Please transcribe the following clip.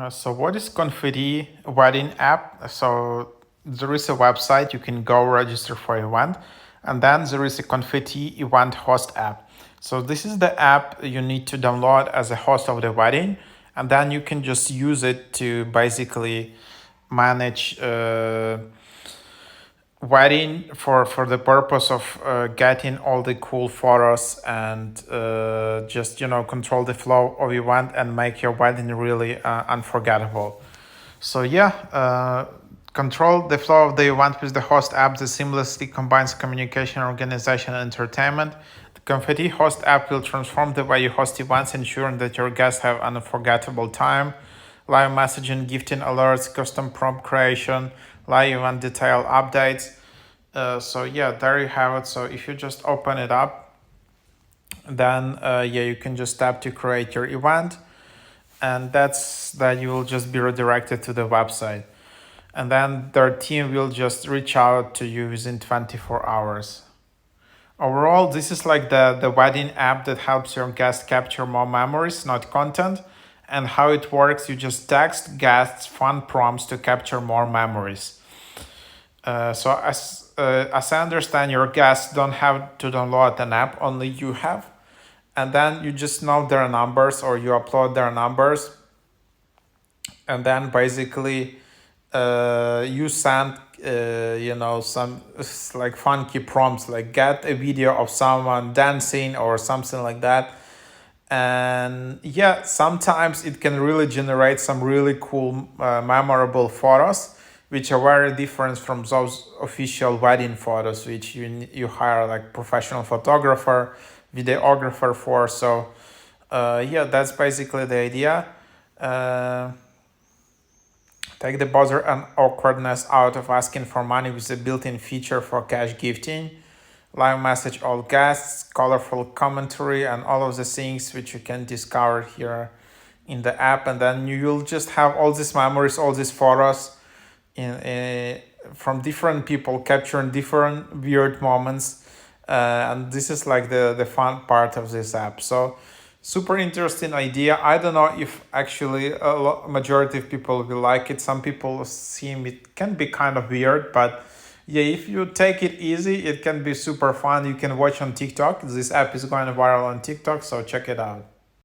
So what is Confetti wedding app? So there is a website you can go register for event, and then there is a Confetti event host app. So this is the app you need to download as a host of the wedding, and then you can just use it to basically manage wedding for the purpose of getting all the cool photos and just control the flow of event and make your wedding really unforgettable. So yeah, control the flow of the event with the host app that seamlessly combines communication, organization, and entertainment. The Confetti host app will transform the way you host events, ensuring that your guests have an unforgettable time. Live messaging, gifting alerts, custom prompt creation, live event detail updates. So yeah, there you have it. So if you just open it up, then yeah, you can just tap to create your event, and that you will just be redirected to the website, and then their team will just reach out to you within 24 hours. Overall, this is like the wedding app that helps your guests capture more memories, not content. And how it works, you just text guests fun prompts to capture more memories. So as I understand, your guests don't have to download an app, only you have. And then you just know their numbers or you upload their numbers. And then basically you send some like funky prompts, like get a video of someone dancing or something like that. And yeah, sometimes it can really generate some really cool memorable photos, which are very different from those official wedding photos which you hire like professional photographer, videographer for. So yeah, that's basically the idea. uh, Take the bother and awkwardness out of asking for money with a built-in feature for cash gifting. Live message all guests, colorful commentary, and all of the things which you can discover here in the app. And then you will just have all these memories, all these photos from different people capturing different weird moments. And this is like the fun part of this app. So super interesting idea. I don't know if actually majority of people will like it. Some people seem it can be kind of weird, but yeah, if you take it easy, it can be super fun. You can watch on TikTok. This app is going viral on TikTok, so check it out.